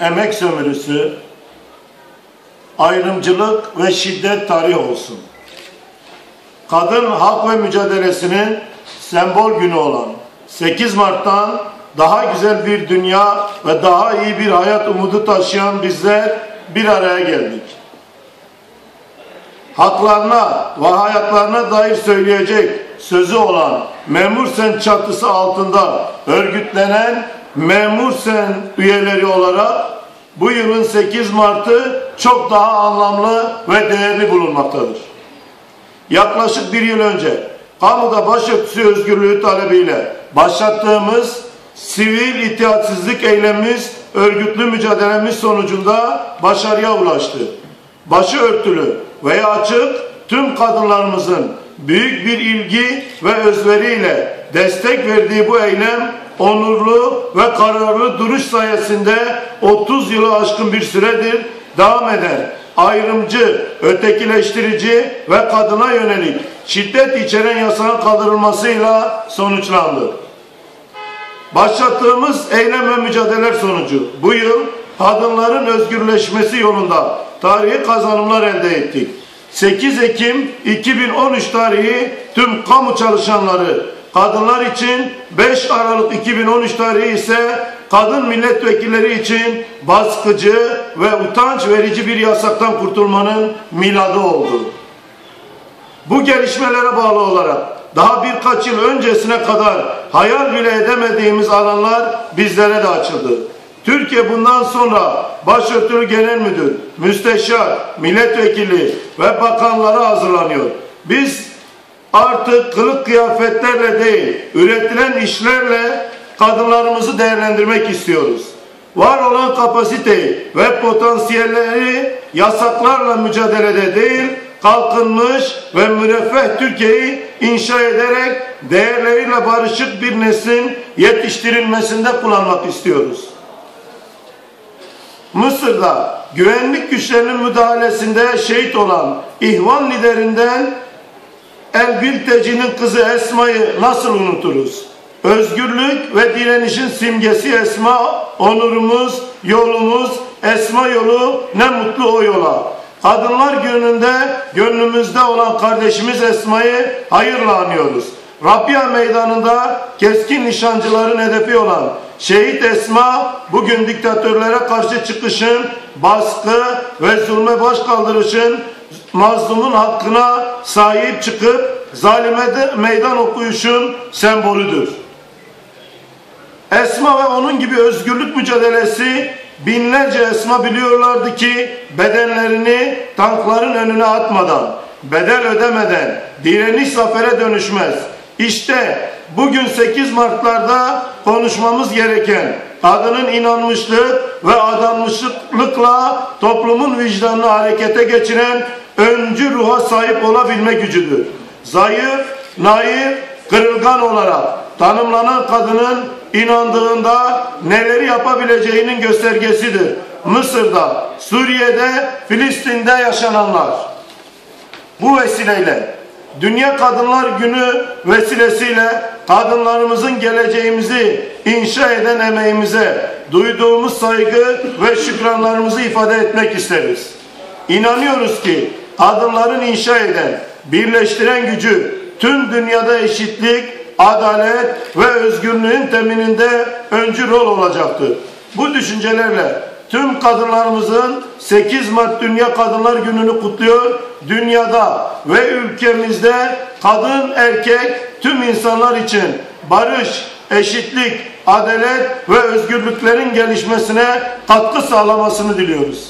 emek sömürüsü, ayrımcılık ve şiddet tarihi olsun. Kadın hak ve mücadelesinin sembol günü olan 8 Mart'tan daha güzel bir dünya ve daha iyi bir hayat umudu taşıyan bizler bir araya geldik. Haklarına ve hayatlarına dair söyleyecek sözü olan Memur Sen çatısı altında örgütlenen Memur Sen üyeleri olarak bu yılın 8 Mart'ı çok daha anlamlı ve değerli bulunmaktadır. Yaklaşık bir yıl önce kamuda başörtüsü özgürlüğü talebiyle başlattığımız sivil itaatsizlik eylemimiz, örgütlü mücadelemiz sonucunda başarıya ulaştı. Başörtülü veya açık tüm kadınlarımızın büyük bir ilgi ve özveriyle destek verdiği bu eylem onurlu ve kararlı duruş sayesinde 30 yılı aşkın bir süredir devam eden ayrımcı, ötekileştirici ve kadına yönelik şiddet içeren yasağın kaldırılmasıyla sonuçlandı. Başlattığımız eylem ve mücadeleler sonucu bu yıl kadınların özgürleşmesi yolunda tarihi kazanımlar elde ettik. 8 Ekim 2013 tarihi tüm kamu çalışanları, kadınlar için 5 Aralık 2013 tarihi ise kadın milletvekilleri için baskıcı ve utanç verici bir yasaktan kurtulmanın miladı oldu. Bu gelişmelere bağlı olarak daha birkaç yıl öncesine kadar hayal bile edemediğimiz alanlar bizlere de açıldı. Türkiye bundan sonra Başörtülü Genel Müdür, Müsteşar, Milletvekili ve bakanlara hazırlanıyor. Biz artık kılık kıyafetlerle değil, üretilen işlerle kadınlarımızı değerlendirmek istiyoruz. Var olan kapasiteyi ve potansiyelleri yasaklarla mücadelede değil, kalkınmış ve müreffeh Türkiye'yi inşa ederek değerleriyle barışık bir neslin yetiştirilmesinde kullanmak istiyoruz. Mısır'da güvenlik güçlerinin müdahalesinde şehit olan İhvan liderinden El-Bilteci'nin kızı Esma'yı nasıl unuturuz? Özgürlük ve direnişin simgesi Esma, onurumuz, yolumuz, Esma yolu, ne mutlu o yola. Kadınlar Günü'nde gönlümüzde olan kardeşimiz Esma'yı hayırla anıyoruz. Rabia Meydanı'nda keskin nişancıların hedefi olan şehit Esma, bugün diktatörlere karşı çıkışın, baskı ve zulme baş kaldırışın, mazlumun hakkına sahip çıkıp zalime de meydan okuyuşun sembolüdür. Esma ve onun gibi özgürlük mücadelesi, binlerce Esma biliyorlardı ki bedenlerini tankların önüne atmadan, bedel ödemeden direniş zafere dönüşmez. İşte bugün 8 Mart'larda konuşmamız gereken kadının inanmışlık ve adanmışlıkla toplumun vicdanını harekete geçiren öncü ruha sahip olabilme gücüdür. Zayıf, naif, kırılgan olarak tanımlanan kadının inandığında neleri yapabileceğinin göstergesidir. Mısır'da, Suriye'de, Filistin'de yaşananlar. Bu vesileyle Dünya Kadınlar Günü vesilesiyle kadınlarımızın geleceğimizi inşa eden emeğimize duyduğumuz saygı ve şükranlarımızı ifade etmek isteriz. İnanıyoruz ki kadınların inşa eden, birleştiren gücü tüm dünyada eşitlik, adalet ve özgürlüğün temininde öncü rol olacaktır. Bu düşüncelerle tüm kadınlarımızın 8 Mart Dünya Kadınlar Günü'nü kutluyor. Dünyada ve ülkemizde kadın, erkek, tüm insanlar için barış, eşitlik, adalet ve özgürlüklerin gelişmesine katkı sağlamasını diliyoruz.